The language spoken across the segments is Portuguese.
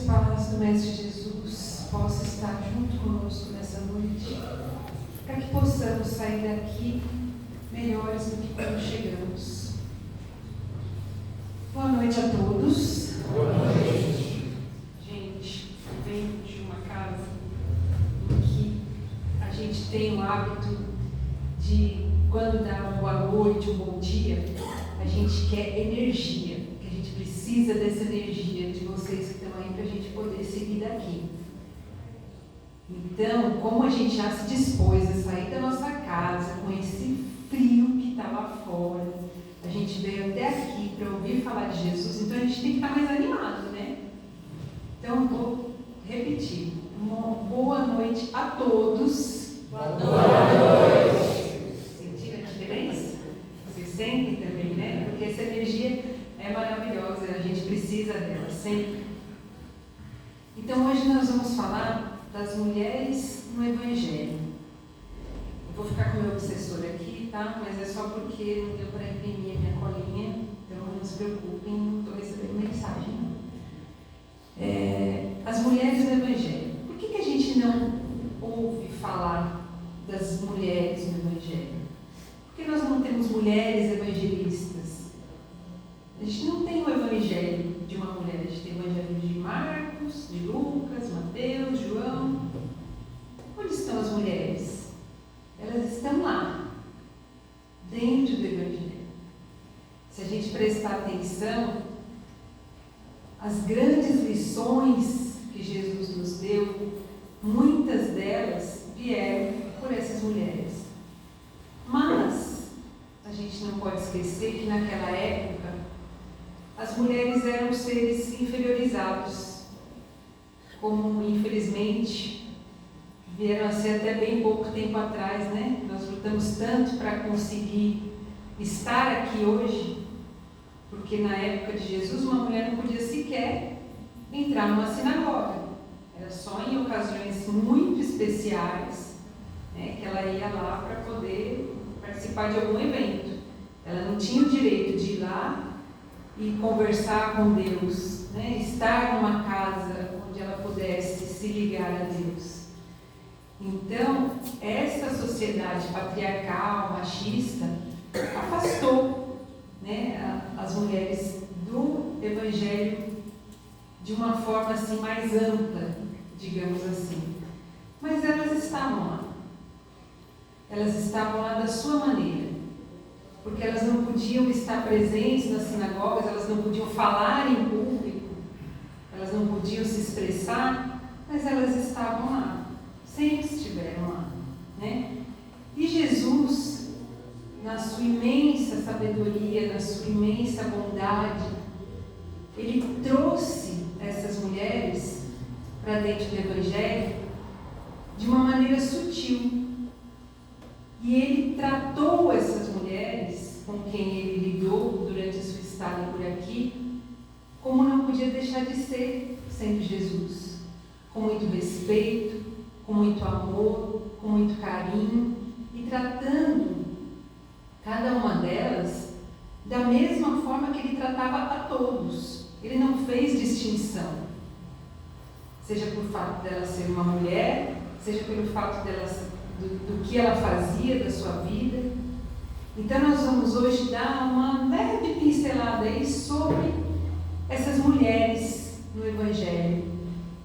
paz do Mestre Jesus possa estar junto conosco nessa noite, para que possamos sair daqui melhores do que quando chegamos. Boa noite a todos. Boa noite. Gente, eu venho de uma casa em que a gente tem o hábito de, quando dá uma boa noite, um bom dia, a gente quer energia, que a gente precisa dessa energia de vocês que estão aí para a gente poder seguir daqui. Então, como a gente já se dispôs a sair da nossa casa com esse frio que está lá fora, a gente veio até aqui para ouvir falar de Jesus, então a gente tem que estar mais animado, né? Então, eu vou repetir. Uma boa noite a todos. Boa noite. Sentiram a diferença? Vocês sentem também, né? Porque essa energia é maravilhosa, a gente precisa dela sempre. Então, hoje nós vamos falar das mulheres no Evangelho. Eu vou ficar com o meu obsessor aqui, tá? Mas é só porque não deu para imprimir a minha colinha, então não se preocupem, não estou recebendo mensagem, não. As mulheres no Evangelho. Por que a gente não ouve falar das mulheres no Evangelho? Por que nós não temos mulheres evangelistas? A gente não tem o Evangelho de uma mulher, a gente tem o Evangelho de Marcos, de Lucas, Mateus, João. Onde estão as mulheres? Elas estão lá, dentro do Evangelho. Se a gente prestar atenção, as grandes lições que Jesus nos deu, muitas delas vieram por essas mulheres. Mas a gente não pode esquecer que naquela época as mulheres eram seres inferiorizados, como infelizmente vieram a ser até bem pouco tempo atrás, né? Nós lutamos tanto para conseguir estar aqui hoje, porque na época de Jesus uma mulher não podia sequer entrar numa sinagoga, era só em ocasiões muito especiais, né, que ela ia lá para poder participar de algum evento. Ela não tinha o direito de ir lá e conversar com Deus, né, estar numa casa onde ela pudesse se ligar a Deus. Então, essa sociedade patriarcal, machista, afastou, né, as mulheres do Evangelho de uma forma assim mais ampla, digamos assim. Mas elas estavam lá. Elas estavam lá da sua maneira. Porque elas não podiam estar presentes nas sinagogas, elas não podiam falar em público, elas não podiam se expressar, mas elas estavam lá, sempre estiveram lá, né? E Jesus, na sua imensa sabedoria, na sua imensa bondade, Ele trouxe essas mulheres para dentro do Evangelho de uma maneira sutil. E Ele tratou essas mulheres com quem Ele lidou durante a sua estada por aqui, como não podia deixar de ser, sendo Jesus, com muito respeito, com muito amor, com muito carinho, e tratando cada uma delas da mesma forma que Ele tratava a todos. Ele não fez distinção, seja por fato dela ser uma mulher, seja pelo fato dela do que ela fazia da sua vida. Então nós vamos hoje dar uma leve pincelada aí sobre essas mulheres no Evangelho,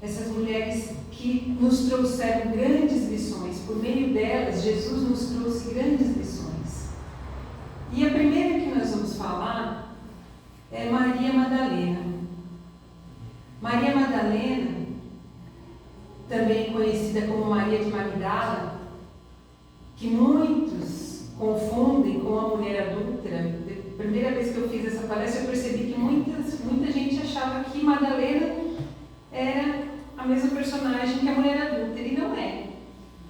essas mulheres que nos trouxeram grandes lições. Por meio delas, Jesus nos trouxe grandes lições. E a primeira que nós vamos falar é Maria Madalena. Maria Madalena, também conhecida como Maria de Magdala, que muitos confundem com a mulher adúltera. A primeira vez que eu fiz essa palestra, eu percebi que muita gente achava que Madalena era a mesma personagem que a mulher adúltera, e não é.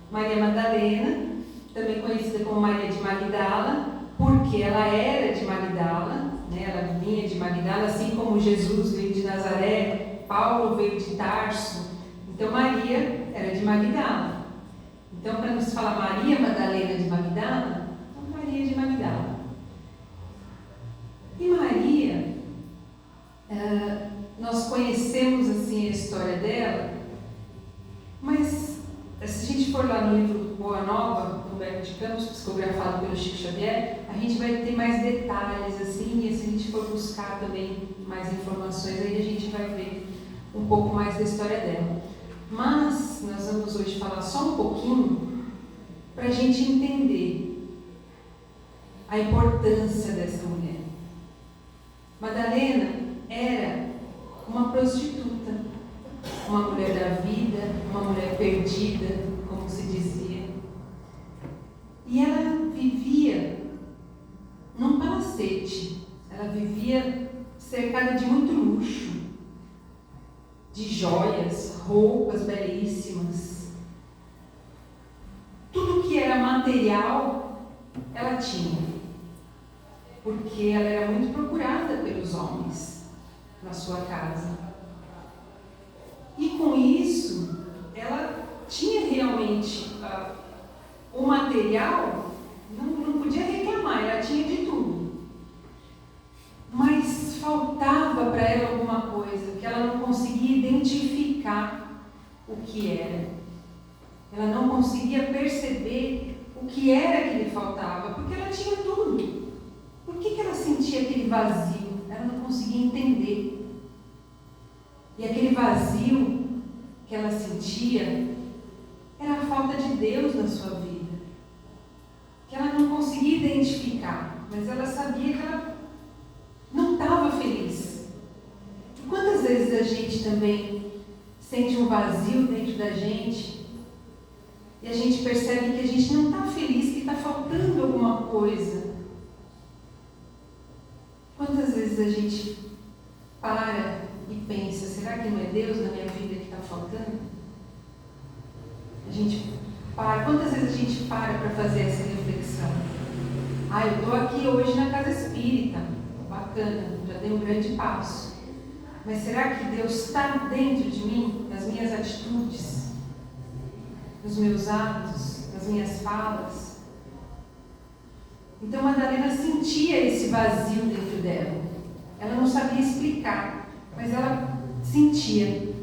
Maria Madalena, também conhecida como Maria de Magdala, porque ela era de Magdala, né? Ela vinha de Magdala, assim como Jesus veio de Nazaré, Paulo veio de Tarso. Então Maria era de Magdala. Então, para nos falar Maria Madalena de Magdala, então Maria de Magdala. E Maria, nós conhecemos assim a história Campos, psicografado pelo Chico Xavier, a gente vai ter mais detalhes, assim, e se a gente for buscar também mais informações, aí a gente vai ver um pouco mais da história dela. Mas nós vamos hoje falar só um pouquinho para a gente entender a importância dessa mulher. Madalena era uma prostituta, uma mulher da vida, uma mulher perdida, como se dizia. E ela vivia num palacete, ela vivia cercada de muito luxo, de joias, roupas belíssimas. Tudo que era material, ela tinha, porque ela era muito procurada pelos homens na sua casa. E com isso, ela tinha realmente o material, não podia reclamar, ela tinha de tudo. Mas faltava para ela alguma coisa, que ela não conseguia identificar o que era. Ela não conseguia perceber o que era que lhe faltava, porque ela tinha tudo. Por que ela sentia aquele vazio? Ela não conseguia entender. E aquele vazio que ela sentia era a falta de Deus na sua vida, que ela não conseguia identificar, mas ela sabia que ela não estava feliz. E quantas vezes a gente também sente um vazio dentro da gente e a gente percebe que a gente não está feliz, que está faltando alguma coisa? Quantas vezes a gente para e pensa, será que não é Deus na minha vida que está faltando? A gente para. Quantas vezes a gente para fazer essa reflexão? Eu estou aqui hoje na casa espírita, bacana, já dei um grande passo. Mas será que Deus está dentro de mim, nas minhas atitudes, nos meus atos, nas minhas falas? Então Madalena sentia esse vazio dentro dela. Ela não sabia explicar, mas ela sentia.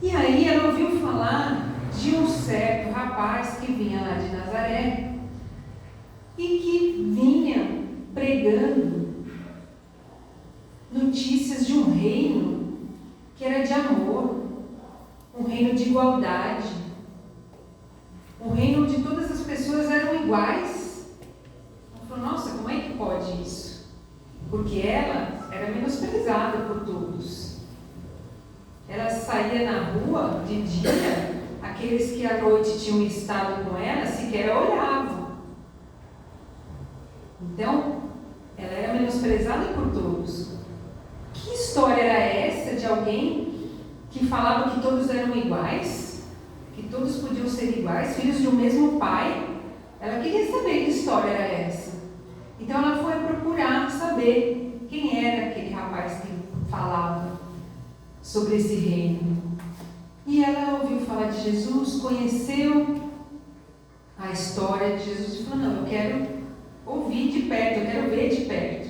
E aí ela ouviu falar de um certo rapaz que vinha lá de Nazaré e que vinha pregando notícias de um reino que era de amor, um reino de igualdade, um reino onde todas as pessoas eram iguais. Ela falou, nossa, como é que pode isso? Porque ela era menosprezada por todos. Ela saía na rua de dia, aqueles que à noite tinham estado com ela sequer a olhavam. Então, ela era menosprezada por todos. Que história era essa de alguém que falava que todos eram iguais, que todos podiam ser iguais, filhos de um mesmo pai? Ela queria saber que história era essa. Então ela foi procurar saber quem era aquele rapaz que falava sobre esse reino. E ela ouviu falar de Jesus, conheceu a história de Jesus e falou, não, eu quero ouvir de perto, eu quero ver de perto.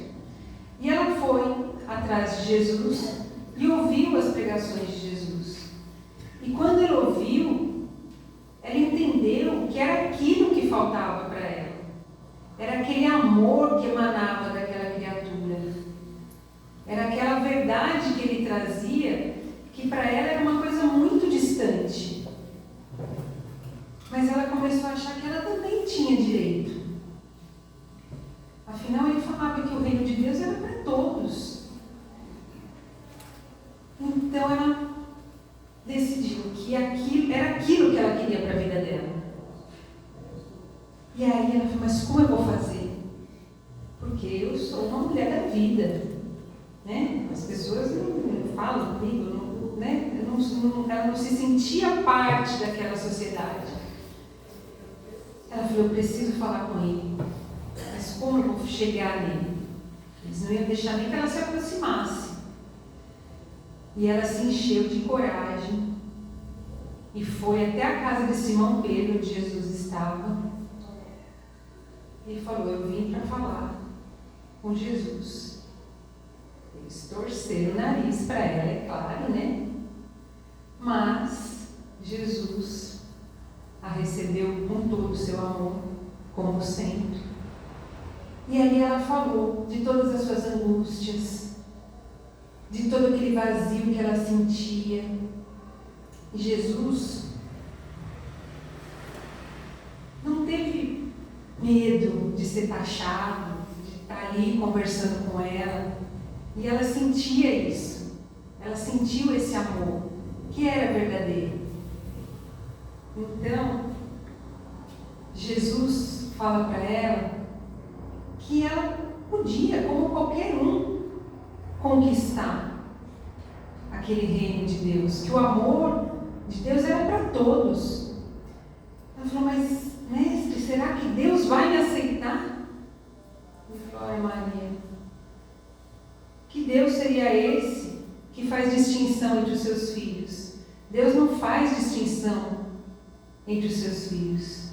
E ela foi atrás de Jesus e ouviu as pregações de Jesus. E quando ela ouviu, ela entendeu que era aquilo que faltava para ela. Era aquele amor que emanava daquela criatura. Era aquela verdade que ele trazia, que para ela era uma coisa muito distante. Mas ela começou a achar que ela também tinha direito. Afinal, ele falava que o reino de Deus era para todos. Então ela decidiu que era aquilo que ela queria para a vida dela. E aí ela falou, mas como eu vou fazer? Porque eu sou uma mulher da vida, né? As pessoas não falam comigo, né? Ela não se sentia parte daquela sociedade. Ela falou, eu preciso falar com ele. Mas como eu vou chegar nele? Eles não iam deixar nem que ela se aproximasse. E ela se encheu de coragem e foi até a casa de Simão Pedro, onde Jesus estava. Ele falou, eu vim para falar com Jesus. Eles torceram o nariz para ela, é claro, né? Mas Jesus a recebeu com todo o seu amor como sempre. E ali ela falou de todas as suas angústias, de todo aquele vazio que ela sentia. E Jesus não teve medo de ser taxado, de estar ali conversando com ela. E ela sentia isso. Ela sentiu esse amor, que era verdadeiro. Então, Jesus fala para ela que ela podia, como qualquer um, conquistar aquele reino de Deus, que o amor de Deus era para todos. Ela falou, mas mestre, será que Deus vai me aceitar? Ele falou, ai Maria, que Deus seria esse que faz distinção entre os seus filhos? Deus não faz distinção entre os seus filhos.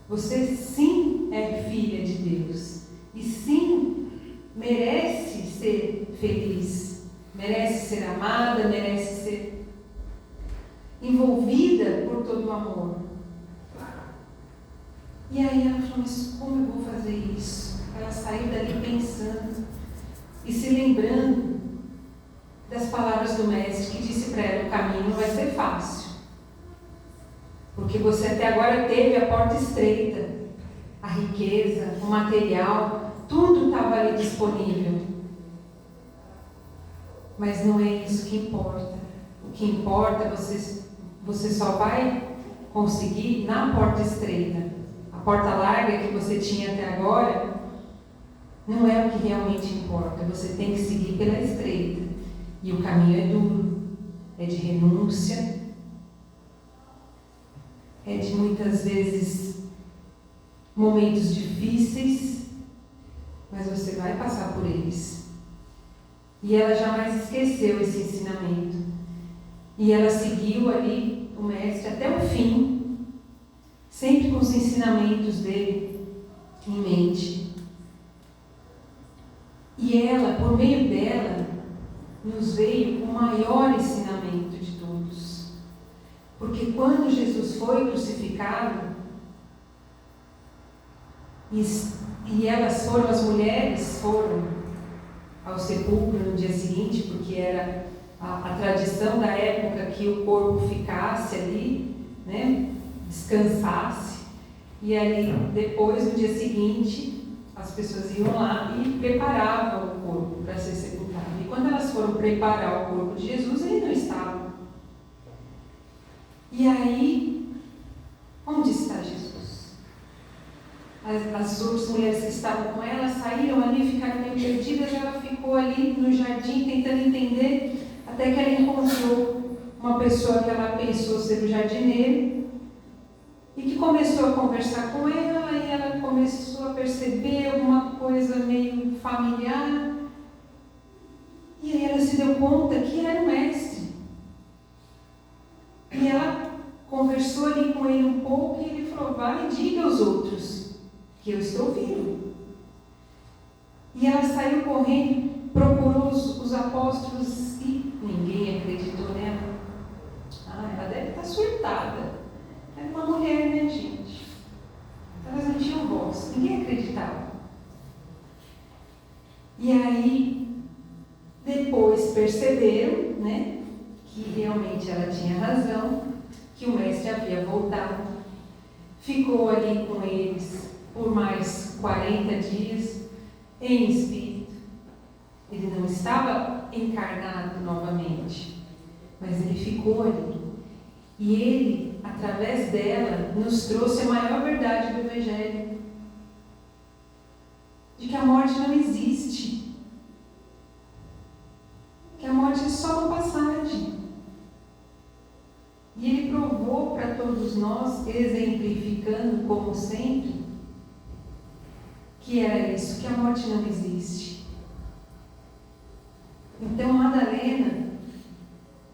Você sim é filha de Deus e sim merece ser feliz, merece ser amada, merece ser envolvida por todo o amor. E aí ela falou, mas como eu vou fazer isso? Ela saiu dali pensando e se lembrando das palavras do mestre que disse para ela, o caminho não vai ser fácil. Porque você até agora teve a porta estreita, a riqueza, o material, tudo estava ali disponível. Mas não é isso que importa. O que importa, você só vai conseguir na porta estreita. A porta larga que você tinha até agora não é o que realmente importa. Você tem que seguir pela estreita. E o caminho é duro, é de renúncia, é de muitas vezes momentos difíceis, mas você vai passar por eles. E ela jamais esqueceu esse ensinamento. E ela seguiu ali o mestre até o fim, sempre com os ensinamentos dele em mente. E ela, por meio dela, nos veio o maior ensinamento de todos. Porque quando Jesus foi crucificado, e elas foram, as mulheres foram ao sepulcro no dia seguinte, porque era a tradição da época que o corpo ficasse ali, né, descansasse, e ali depois, no dia seguinte, as pessoas iam lá e preparavam o corpo para ser sepultado. E quando elas foram preparar o corpo de Jesus, ele não estava. E aí, onde está Jesus? As outras mulheres que estavam com ela saíram ali, ficaram meio perdidas. Ela ficou ali no jardim tentando entender, até que ela encontrou uma pessoa que ela pensou ser o jardineiro e que começou a conversar com ela, e ela começou a perceber alguma coisa meio familiar, e aí ela se deu conta que era o mestre. E ela conversou ali com ele um pouco e ele falou, vai e diga aos outros que eu estou vivo. E ela saiu correndo, procurou os apóstolos e ninguém acreditou nela. Ela deve estar surtada. Era uma mulher, né, gente? Elas não tinham voz, ninguém acreditava. E aí, depois perceberam, né, que realmente ela tinha razão, que o mestre havia voltado. Ficou ali com eles por mais 40 dias, em espírito. Ele não estava encarnado novamente, mas ele ficou ali. E ele, através dela, nos trouxe a maior verdade do Evangelho. De que a morte não existe. Que a morte é só uma passagem. E ele provou para todos nós, exemplificando como sempre, que era isso, que a morte não existe. Então Madalena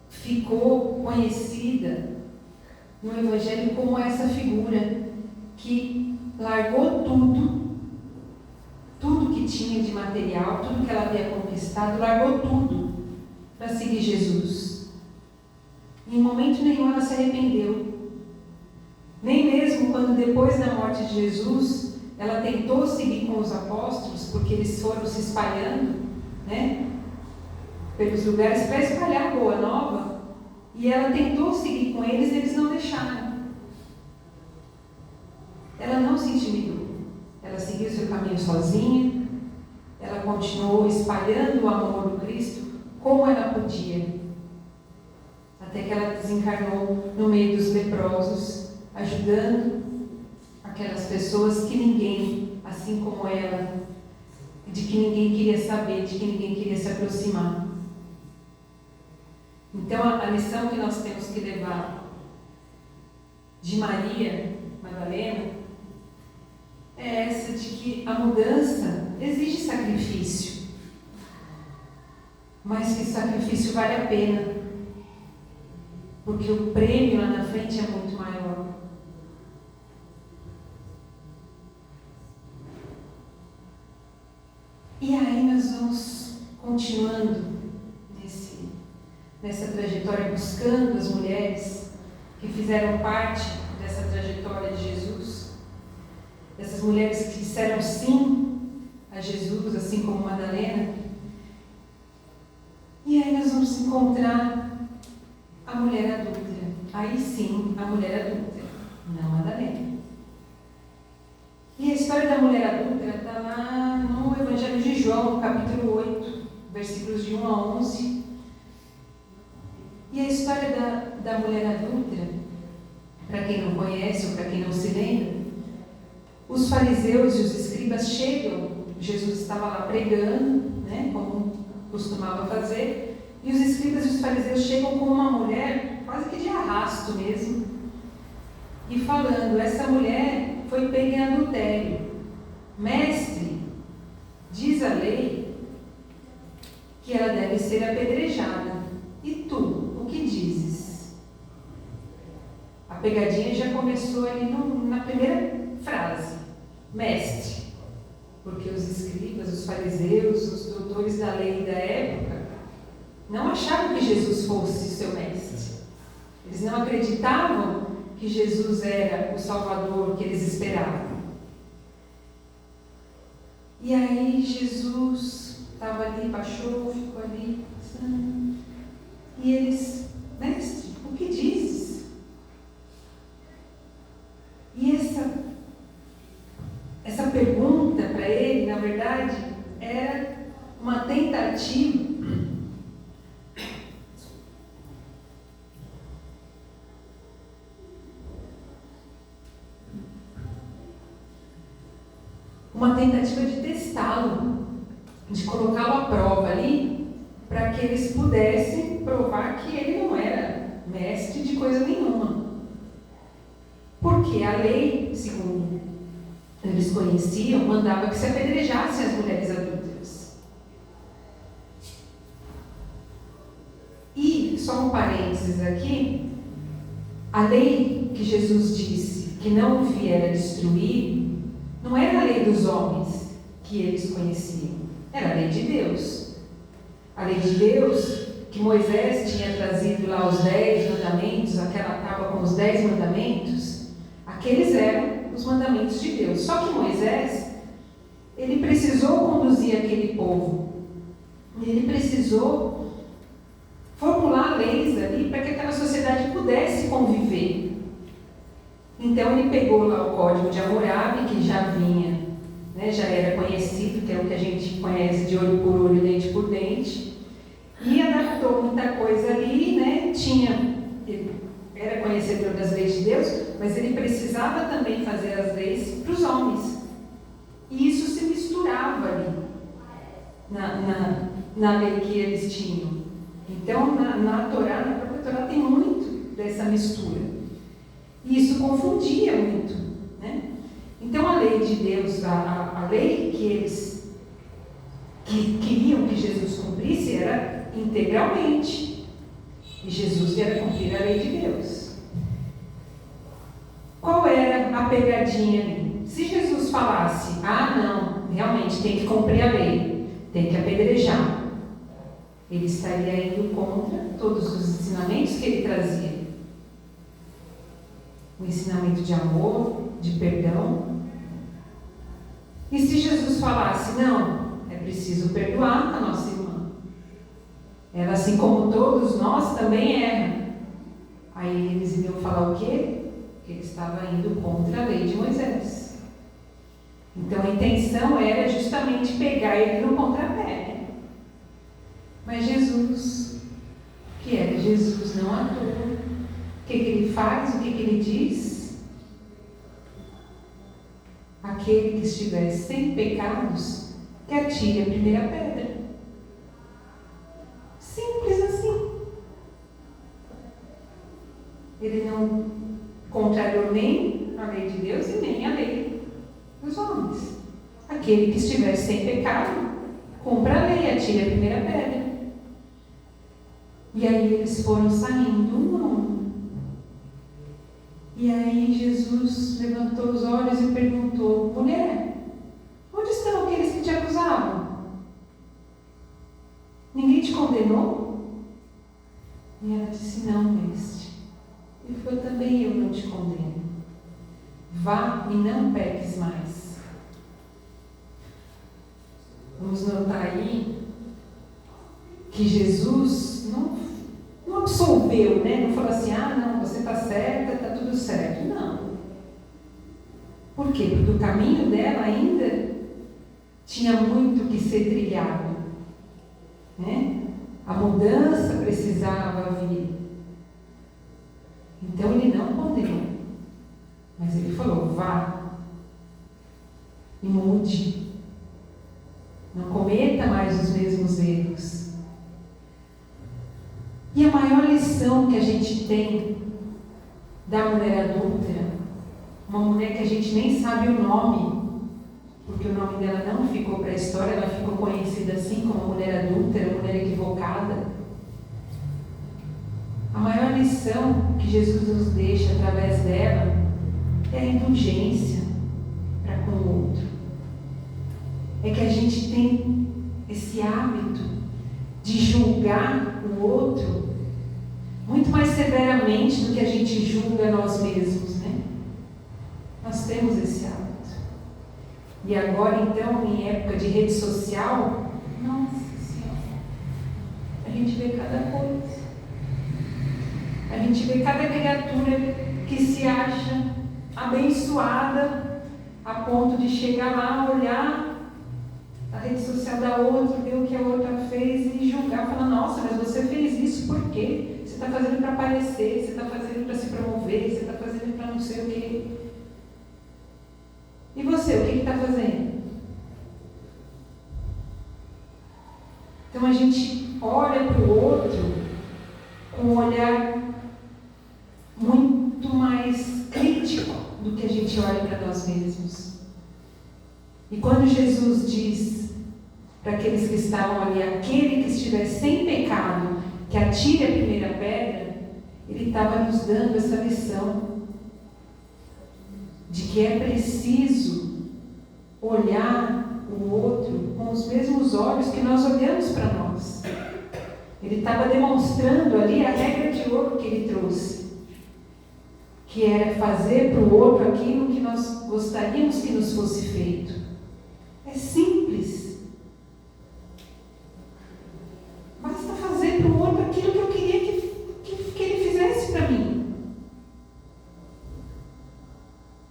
ficou conhecida no Evangelho como essa figura que largou tudo que tinha de material, tudo que ela havia conquistado, largou tudo para seguir Jesus. Em momento nenhum ela se arrependeu. Nem mesmo quando depois da morte de Jesus, ela tentou seguir com os apóstolos, porque eles foram se espalhando, né, pelos lugares para espalhar a boa nova, e ela tentou seguir com eles e eles não deixaram. Ela não se intimidou, ela seguiu seu caminho sozinha, ela continuou espalhando o amor do Cristo como ela podia, até que ela desencarnou no meio dos leprosos, ajudando aquelas pessoas que ninguém, assim como ela, de que ninguém queria saber, de que ninguém queria se aproximar. Então a lição que nós temos que levar de Maria Madalena é essa, de que a mudança exige sacrifício, mas que o sacrifício vale a pena, porque o prêmio lá na frente é muito maior. E aí nós vamos continuando nessa trajetória, buscando as mulheres que fizeram parte dessa trajetória de Jesus, essas mulheres que disseram sim a Jesus, assim como Madalena. E aí nós vamos encontrar a mulher adúltera. Aí sim, a mulher adúltera, não Madalena. E a história da mulher adúltera está lá no Evangelho de João, no capítulo 8, versículos de 1 a 11. E a história da mulher adúltera, para quem não conhece ou para quem não se lembra, os fariseus e os escribas chegam, Jesus estava lá pregando, né, como costumava fazer, e os escribas e os fariseus chegam com uma mulher, quase que de arrasto mesmo, e falando: essa mulher foi pega em adultério. Mestre, diz a lei que ela deve ser apedrejada. E tu, o que dizes? A pegadinha já começou ali na primeira frase. Mestre, porque os escribas, os fariseus, os doutores da lei da época não achavam que Jesus fosse seu mestre. Eles não acreditavam que Jesus era o Salvador que eles esperavam. E aí Jesus estava ali, baixou, ficou ali, pensando, e eles: mestre, o que dizes? E essa pergunta para ele, na verdade, era uma tentativa de testá-lo, de colocá-lo à prova ali, para que eles pudessem provar que ele não era mestre de coisa nenhuma. Porque a lei, segundo eles conheciam, mandava que se apedrejassem as mulheres adúlteras. E, só um parênteses aqui, a lei que Jesus disse que não viera destruir, não era a lei dos homens que eles conheciam, era a lei de Deus. A lei de Deus, que Moisés tinha trazido lá os 10 mandamentos, aquela tábua com os 10 mandamentos, aqueles eram os mandamentos de Deus. Só que Moisés, ele precisou conduzir aquele povo, ele precisou formular leis ali para que aquela sociedade pudesse conviver. Então ele pegou lá o Código de Hammurabi, que já vinha, né, já era conhecido, que é o que a gente conhece de olho por olho, dente por dente, e adaptou muita coisa ali, né? Ele era conhecedor das leis de Deus, mas ele precisava também fazer as leis para os homens. E isso se misturava ali, na lei que eles tinham. Então, na própria Torá tem muito dessa mistura. E isso confundia muito, né? Então, a lei de Deus, a lei que eles queriam que Jesus cumprisse era integralmente. E Jesus viera cumprir a lei de Deus. Qual era a pegadinha ali? Se Jesus falasse: não, realmente tem que cumprir a lei, tem que apedrejar, ele estaria indo contra todos os ensinamentos que ele trazia. O ensinamento de amor, de perdão. E se Jesus falasse, não, é preciso perdoar a nossa irmã. Ela, assim como todos nós, também erra. Aí eles iriam falar o quê? Que ele estava indo contra a lei de Moisés. Então a intenção era justamente pegar ele no contrapé. Mas Jesus, que era Jesus, não à toa, o que ele faz, o que ele diz? Aquele que estiver sem pecados, que atire a primeira pedra. Simples assim. Ele não contrariou nem a lei de Deus e nem a lei dos homens. Aquele que estiver sem pecado, cumpra a lei, atire a primeira pedra. E aí eles foram saindo um a um. E aí Jesus levantou os olhos e perguntou: mulher, onde estão aqueles que te acusavam? Ninguém te condenou? E ela disse: não, mestre. Ele falou: também eu não te condeno. Vá e não peques mais. Vamos notar aí que Jesus não absolveu, né? Não falou assim: ah, não, você está certa, está tudo certo. Não. Por quê? Porque o caminho dela ainda tinha muito que ser trilhado, né? A mudança precisava vir. Então ele não condenou, mas ele falou: vá e mude. Não cometa mais os mesmos erros. E a maior lição que a gente tem da mulher adúltera, uma mulher que a gente nem sabe o nome, porque o nome dela não ficou para a história, ela ficou conhecida assim como mulher adúltera, mulher equivocada. A maior lição que Jesus nos deixa através dela é a indulgência para com o outro. É que a gente tem esse hábito de julgar o outro muito mais severamente do que a gente julga nós mesmos, né? Nós temos esse hábito. E agora, então, em época de rede social, nossa Senhora, a gente vê cada coisa. A gente vê cada criatura que se acha abençoada a ponto de chegar lá, olhar a rede social da outra, ver o que a outra fez e julgar, falar: nossa, mas você fez isso por quê? Você está fazendo para aparecer, você está fazendo para se promover, você está fazendo para não sei o quê. E você, o que está fazendo? Então a gente olha para o outro com um olhar muito mais crítico do que a gente olha para nós mesmos. E quando Jesus diz para aqueles que estavam ali: aquele que estiver sem pecado, que atire a primeira pedra, ele estava nos dando essa lição de que é preciso olhar o outro com os mesmos olhos que nós olhamos para nós. Ele estava demonstrando ali a regra de ouro que ele trouxe, que era fazer para o outro aquilo que nós gostaríamos que nos fosse feito. É simples. Basta fazer para o outro aquilo que eu queria que ele fizesse para mim.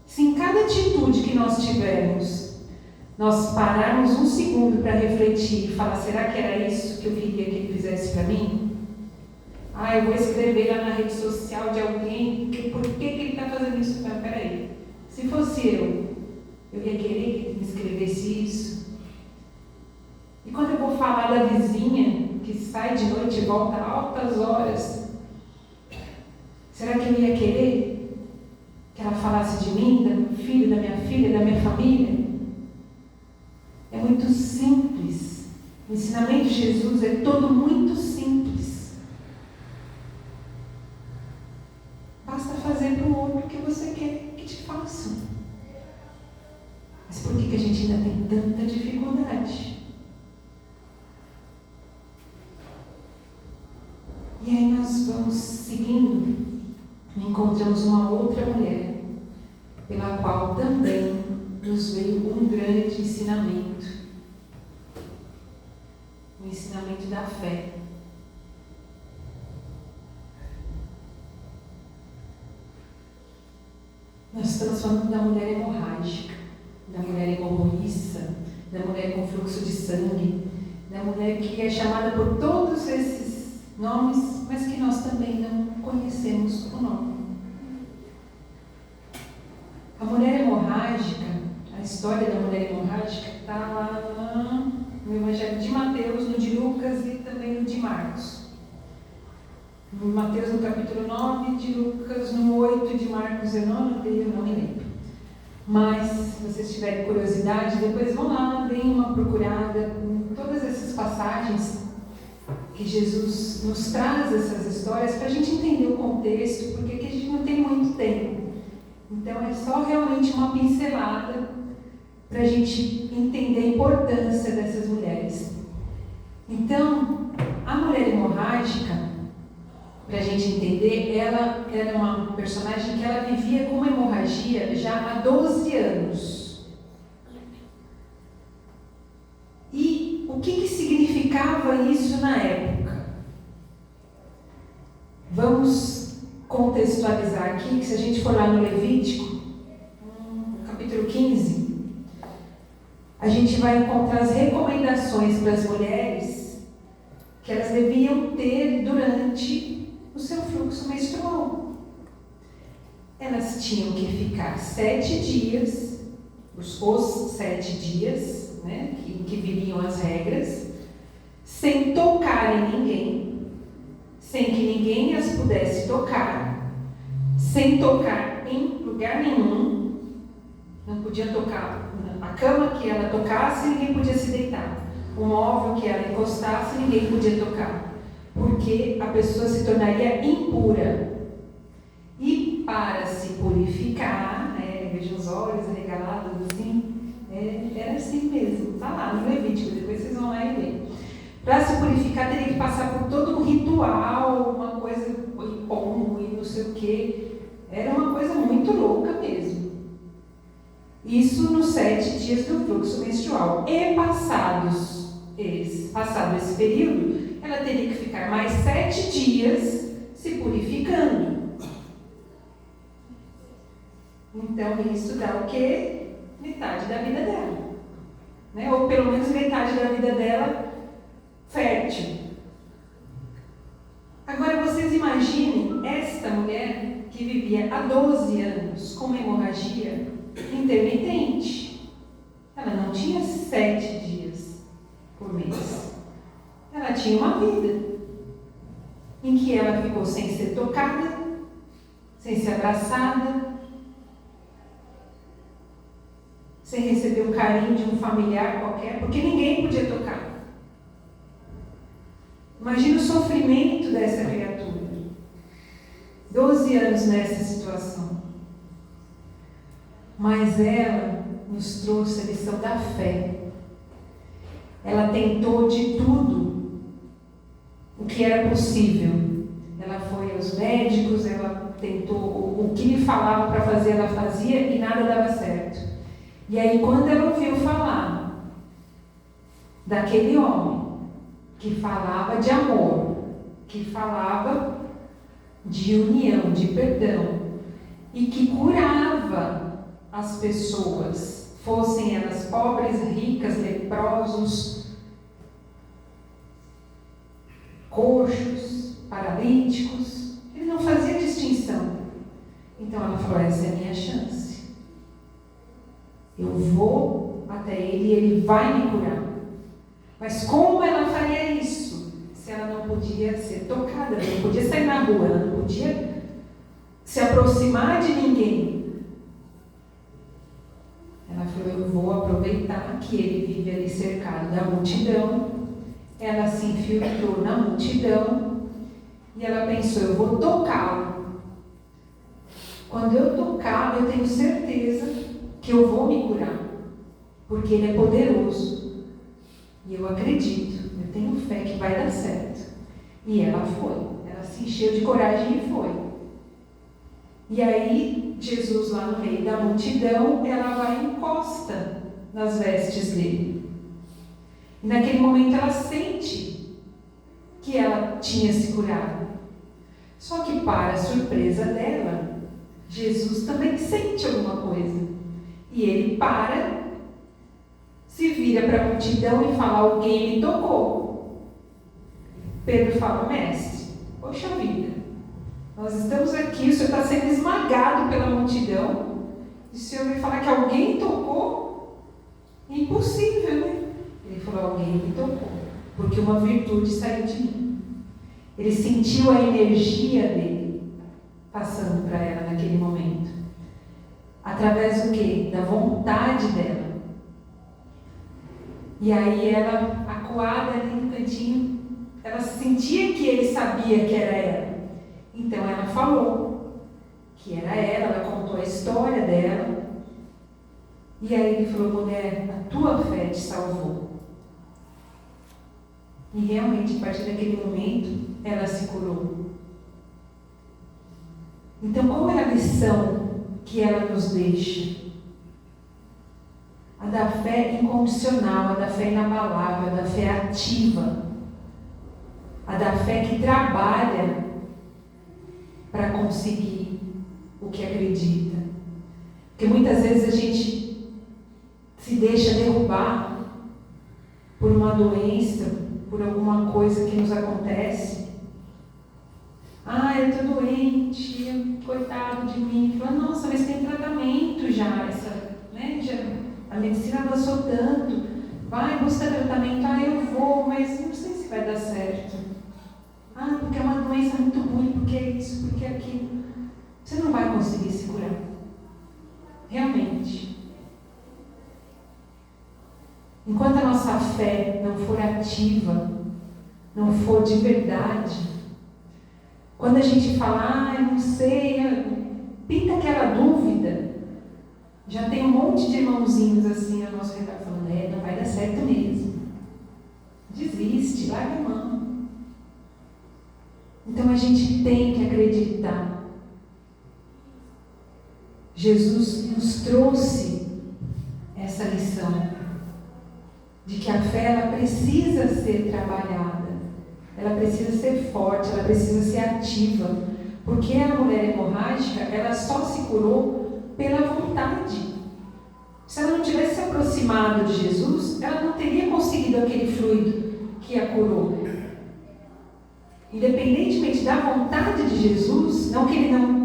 Se em cada atitude que nós tivermos, nós pararmos um segundo para refletir e falar: será que era isso que eu queria que ele fizesse para mim? Ah, eu vou escrever lá na rede social de alguém, por que ele está fazendo isso? Peraí, se fosse eu ia querer que ele me escrevesse isso? E quando eu vou falar da vizinha que sai de noite e volta a altas horas, será que eu ia querer que ela falasse de mim, do meu filho, da minha filha, da minha família? É muito simples. O ensinamento de Jesus é todo muito simples. Basta fazer para o outro o que você quer que te façam. Mas por que a gente ainda tem tanta dificuldade? E aí nós vamos seguindo, encontramos uma outra mulher pela qual também nos veio um grande ensinamento, o ensinamento da fé. Nós estamos falando da mulher hemorrágica, da mulher hemorroíça, da mulher com fluxo de sangue, da mulher que é chamada por todos esses nomes, mas que nós também não conhecemos o nome. A mulher hemorrágica, a história da mulher hemorrágica está lá no Evangelho de Mateus, no de Lucas e também no de Marcos. No Mateus no capítulo 9, de Lucas no 8, de Marcos eu não me lembro. Mas, se vocês tiverem curiosidade, depois vão lá, deem uma procurada em todas essas passagens que Jesus nos traz essas histórias para a gente entender o contexto, porque aqui a gente não tem muito tempo. Então é só realmente uma pincelada para a gente entender a importância dessas mulheres. Então, a mulher hemorrágica, para a gente entender, ela era uma personagem que ela vivia com uma hemorragia já há 12 anos. E o que significava isso na época? Vamos contextualizar aqui, que se a gente for lá no Levítico, capítulo 15, a gente vai encontrar as recomendações para as mulheres que elas deviam ter durante o seu fluxo menstrual. Elas tinham que ficar 7 dias, os 7 dias, né, que viriam as regras, sem tocar em ninguém, sem que ninguém as pudesse tocar, sem tocar em lugar nenhum, não podia tocar a cama que ela tocasse, ninguém podia se deitar, o móvel que ela encostasse, ninguém podia tocar, porque a pessoa se tornaria impura. E para se purificar, veja os olhos arregalados assim, era assim mesmo, está lá no Levítico, depois vocês vão lá e ler. Para se purificar teria que passar por todo um ritual, uma coisa, e pombo e não sei o que, era uma coisa muito louca mesmo. Isso nos 7 dias do fluxo menstrual. E passado esse período, ela teria que ficar mais 7 dias se purificando. Então isso dá o quê? Metade da vida dela, né? Ou pelo menos metade da vida dela fértil. Agora vocês imaginem esta mulher que vivia há 12 anos com uma hemorragia intermitente. Ela não tinha 7 dias por mês. Ela tinha uma vida em que ela ficou sem ser tocada, sem ser abraçada, sem receber o carinho de um familiar qualquer, porque ninguém podia tocar. Imagina o sofrimento dessa criatura. 12 anos nessa situação. Mas ela nos trouxe a lição da fé. Ela tentou de tudo o que era possível. Ela foi aos médicos, ela tentou o que lhe falava para fazer, ela fazia e nada dava certo. E aí, quando ela ouviu falar daquele homem que falava de amor, que falava de união, de perdão, e que curava as pessoas, fossem elas pobres, ricas, leprosos, coxos, paralíticos, ele não fazia distinção. Então ela falou: essa é a minha chance. Eu vou até ele e ele vai me curar. Mas como ela faria isso? Se ela não podia ser tocada, ela não podia sair na rua, ela não podia se aproximar de ninguém. Ela falou: eu vou aproveitar que ele vive ali cercado da multidão. Ela se infiltrou na multidão e ela pensou: eu vou tocá-lo. Quando eu tocar, eu tenho certeza que eu vou me curar, porque ele é poderoso. E eu acredito, eu tenho fé que vai dar certo. E ela foi, ela se encheu de coragem e foi. E aí, Jesus, lá no meio da multidão, ela vai e encosta nas vestes dele. E naquele momento ela sente que ela tinha se curado. Só que, para a surpresa dela, Jesus também sente alguma coisa. E ele para, se vira para a multidão e fala: alguém me tocou. Pedro fala: mestre, poxa vida, nós estamos aqui, o senhor está sendo esmagado pela multidão, e o senhor me falar que alguém tocou? Impossível, né? Ele falou: alguém me tocou, porque uma virtude saiu de mim. Ele sentiu a energia dele passando para ela naquele momento. Através do quê? Da vontade dela. E aí ela, acuada ali no cantinho, ela sentia que ele sabia que era ela. Então ela falou que era ela contou a história dela. E aí ele falou: mulher, a tua fé te salvou. E realmente, a partir daquele momento, ela se curou. Então, qual é a lição que ela nos deixa? A da fé incondicional, a da fé inabalável, a da fé ativa, a da fé que trabalha para conseguir o que acredita. Porque muitas vezes a gente se deixa derrubar por uma doença, por alguma coisa que nos acontece. Eu estou doente, coitado de mim. Fala: nossa, mas tem tratamento já, a medicina avançou tanto. Vai, busca tratamento. Eu vou, mas não sei se vai dar certo. Porque é uma doença muito ruim, porque é isso, porque é aquilo. Você não vai conseguir se curar. Realmente. Enquanto a nossa fé não for ativa, não for de verdade, quando a gente fala: eu não sei, pinta aquela dúvida, já tem um monte de irmãozinhos assim ao nosso redor falando: não vai dar certo mesmo. Desiste, larga a mão. Então a gente tem que acreditar. Jesus nos trouxe essa lição de que a fé ela precisa ser trabalhada, ela precisa ser forte, ela precisa ser ativa, porque a mulher hemorrágica ela só se curou pela vontade. Se ela não tivesse se aproximado de Jesus, ela não teria conseguido aquele fluido que a curou. Independentemente da vontade de Jesus, não que ele não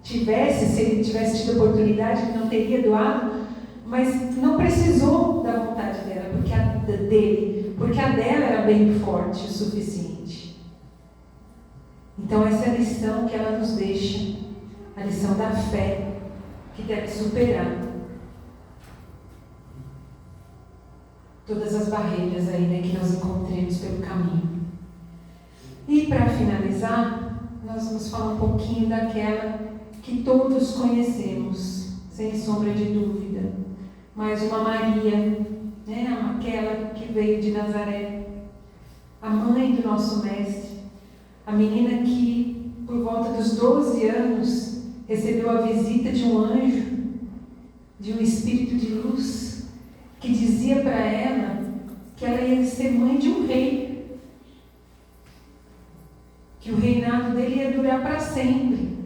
tivesse, se ele tivesse tido oportunidade, ele não teria doado, mas não precisou da vontade dela, porque a dela era bem forte o suficiente. Então essa é a lição que ela nos deixa, a lição da fé, que deve superar todas as barreiras aí, que nós encontremos pelo caminho. E para finalizar, nós vamos falar um pouquinho daquela que todos conhecemos, sem sombra de dúvida. Mais uma Maria, aquela que veio de Nazaré, a mãe do nosso mestre, a menina que, por volta dos 12 anos, recebeu a visita de um anjo, de um espírito de luz, que dizia para ela que ela ia ser mãe de um rei, que o reinado dele ia durar para sempre,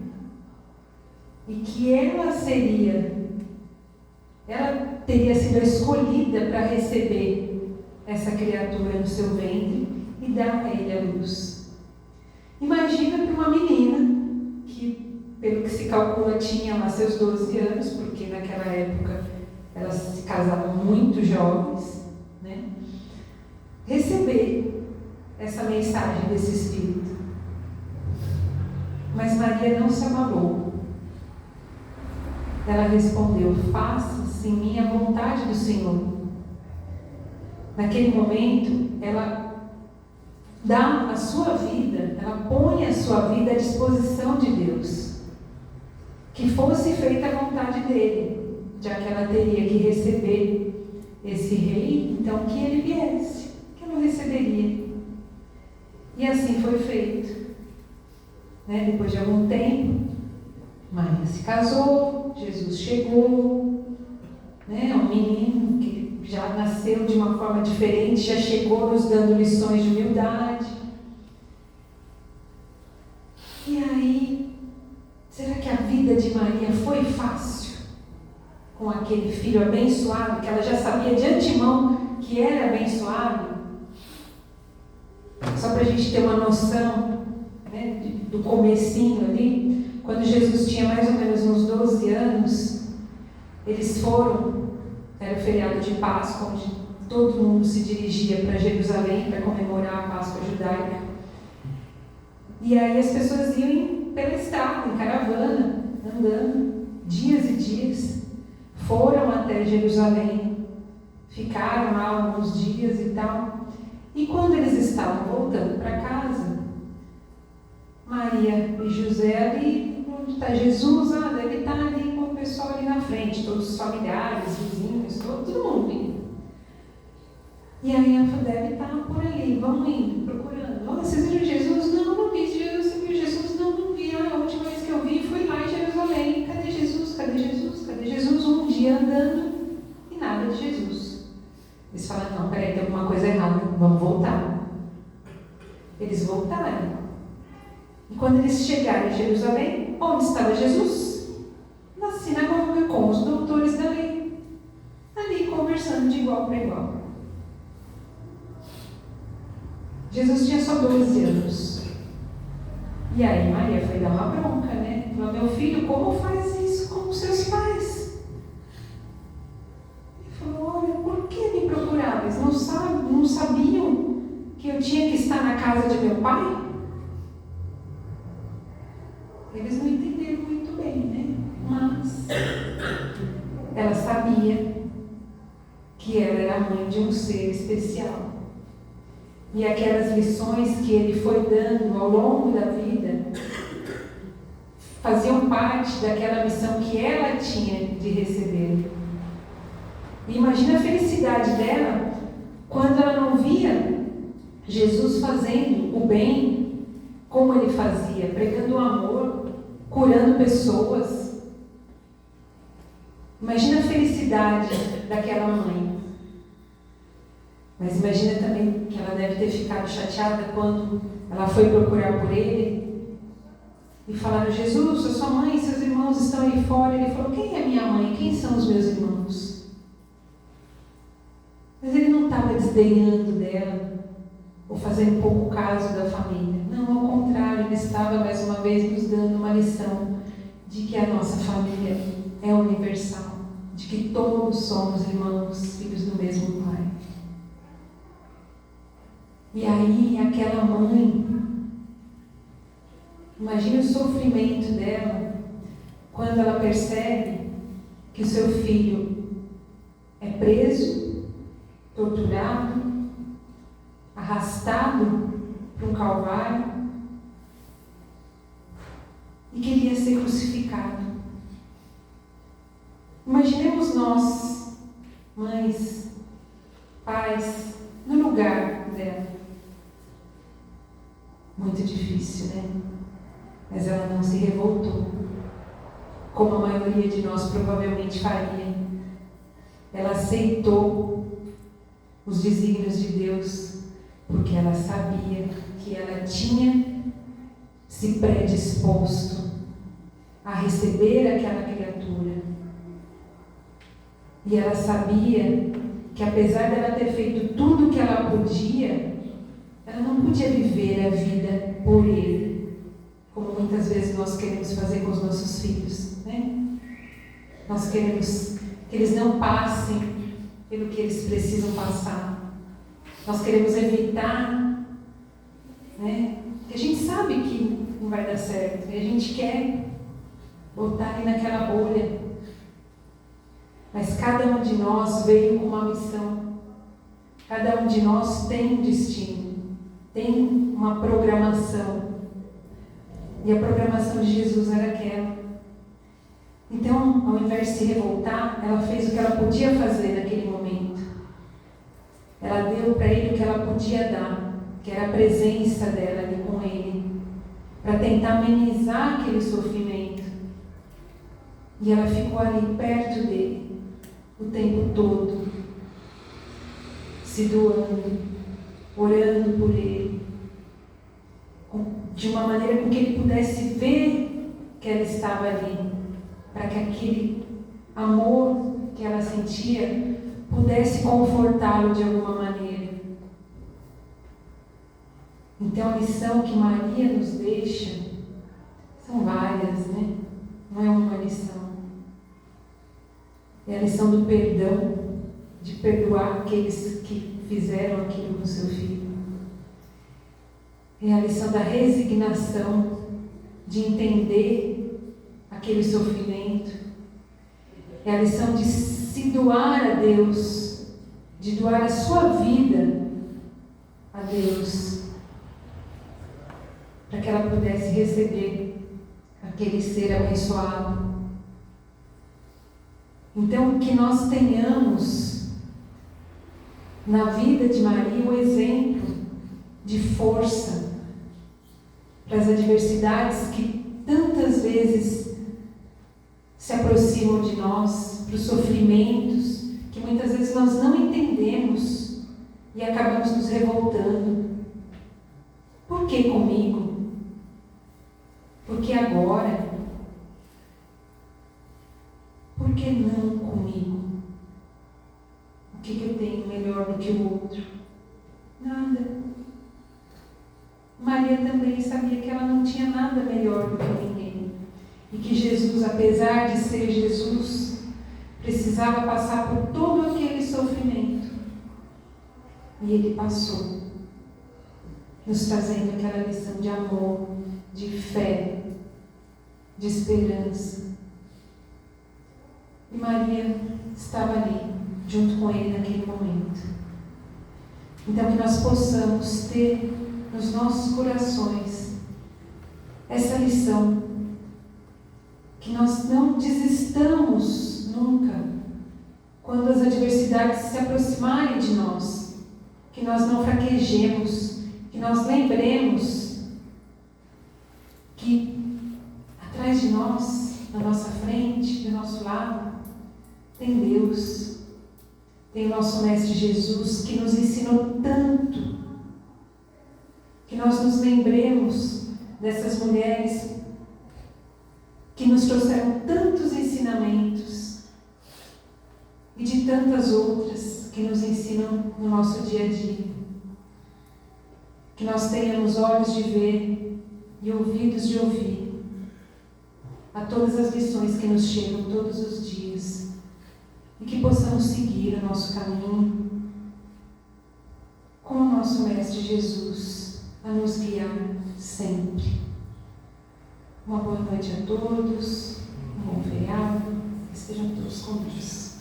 e que ela teria sido escolhida para receber essa criatura no seu ventre e dar a ele a luz. Imagina para uma menina que, pelo que se calcula, tinha lá seus 12 anos, porque naquela época elas se casavam muito jovens, receber essa mensagem desse Espírito. Mas Maria não se abalou. Ela respondeu: faça-se em mim a vontade do Senhor. Naquele momento, ela dá a sua vida, ela põe a sua vida à disposição de Deus. Que fosse feita a vontade dele, já que ela teria que receber esse rei, então que ele viesse, que ela receberia. E assim foi feito. Depois de algum tempo, Maria se casou, Jesus chegou, né? Um menino que já nasceu de uma forma diferente, já chegou nos dando lições de humildade. E aí, será que a vida de Maria foi fácil? Com aquele filho abençoado, que ela já sabia de antemão que era abençoado? Só para a gente ter uma noção, né, do comecinho ali. Quando Jesus tinha mais ou menos uns 12 anos, eles foram, era o feriado de Páscoa, onde todo mundo se dirigia para Jerusalém para comemorar a Páscoa judaica. E aí as pessoas iam pela estrada, em caravana, andando, dias e dias. Foram até Jerusalém, ficaram lá alguns dias e tal. E quando eles estavam voltando para casa, Maria e José ali, onde está Jesus? Deve estar ali com o pessoal ali na frente, todos os familiares, vizinhos, todo mundo indo. E aí ela falou, deve estar por ali, vamos indo, procurando. Olha, vocês viram Jesus? Não vi Jesus. Você viu Jesus? Não vi. A última vez que eu vi foi lá em Jerusalém. Cadê Jesus? Cadê Jesus? Cadê Jesus? Um dia andando e nada de Jesus. Eles falaram, não, peraí, tem alguma coisa errada, vamos voltar. Eles voltaram. E quando eles chegaram em Jerusalém, onde estava Jesus? Na sinagoga, com os doutores da lei, ali conversando de igual para igual. Jesus tinha só 12 anos. E aí Maria foi dar uma bronca, né? Falou, meu filho, como faz isso com os seus pais? Ele falou, olha, por que me procuraram? Eles não sabiam que eu tinha que estar na casa de meu pai? Eles não entenderam muito bem, né? Mas ela sabia que ela era a mãe de um ser especial. E aquelas lições que ele foi dando ao longo da vida faziam parte daquela missão que ela tinha de receber. E imagina a felicidade dela quando ela não via Jesus fazendo o bem como ele fazia, pregando o amor, curando pessoas. Imagina a felicidade daquela mãe. Mas imagina também que ela deve ter ficado chateada quando ela foi procurar por ele e falaram, Jesus, a sua mãe e seus irmãos estão aí fora. Ele falou, quem é minha mãe? Quem são os meus irmãos? Mas ele não estava desdenhando dela ou fazendo pouco caso da família. Não, ao contrário, ele estava mais uma vez nos dando uma lição de que a nossa família é universal, de que todos somos irmãos, filhos do mesmo Pai. E aí, aquela mãe, imagine o sofrimento dela quando ela percebe que o seu filho é preso, torturado, arrastado para um calvário e queria ser crucificado. Imaginemos nós, mães, pais, no lugar dela. Muito difícil, né? Mas ela não se revoltou, como a maioria de nós provavelmente faria. Ela aceitou os desígnios de Deus, porque ela sabia que ela tinha se predisposto a receber aquela criatura. E ela sabia que, apesar dela ter feito tudo o que ela podia, ela não podia viver a vida por ele, como muitas vezes nós queremos fazer com os nossos filhos, né? Nós queremos que eles não passem pelo que eles precisam passar. Nós queremos evitar, né? Porque a gente sabe que não vai dar certo, e a gente quer botar ele naquela bolha. Mas cada um de nós veio com uma missão. Cada um de nós tem um destino, tem uma programação. E a programação de Jesus era aquela. Então, ao invés de se revoltar, ela fez o que ela podia fazer naquele momento. Ela deu para ele o que ela podia dar, que era a presença dela ali com ele, para tentar amenizar aquele sofrimento. E ela ficou ali perto dele o tempo todo, se doando, orando por ele, de uma maneira com que ele pudesse ver que ela estava ali, para que aquele amor que ela sentia pudesse confortá-lo de alguma maneira. Então a lição que Maria nos deixa são várias, né? Não é uma lição. É a lição do perdão, de perdoar aqueles que fizeram aquilo com seu filho. É a lição da resignação, de entender aquele sofrimento. É a lição de se doar a Deus, de doar a sua vida a Deus, para que ela pudesse receber aquele ser abençoado. Então, que nós tenhamos na vida de Maria um exemplo de força para as adversidades que tantas vezes se aproximam de nós, para os sofrimentos que muitas vezes nós não entendemos e acabamos nos revoltando. Por que comigo? Por que agora? Por que não comigo? O que eu tenho melhor do que o outro? Nada. Maria também sabia que ela não tinha nada melhor do que ninguém. E que Jesus, apesar de ser Jesus, precisava passar por todo aquele sofrimento. E ele passou, nos trazendo aquela lição de amor, de fé, de esperança. E Maria estava ali, junto com ele naquele momento. Então que nós possamos ter nos nossos corações essa lição, que nós não desistamos nunca quando as adversidades se aproximarem de nós, que nós não fraquejemos, que nós lembremos que atrás de nós, na nossa frente, do nosso lado, tem Deus, tem o nosso Mestre Jesus, que nos ensinou tanto, que nós nos lembremos dessas mulheres que nos trouxeram tantos ensinamentos e de tantas outras que nos ensinam no nosso dia a dia. Que nós tenhamos olhos de ver e ouvidos de ouvir a todas as lições que nos chegam todos os dias e que possamos seguir o nosso caminho com o nosso Mestre Jesus a nos guiar sempre. Uma boa noite a todos, um bom feriado, estejam todos com Deus.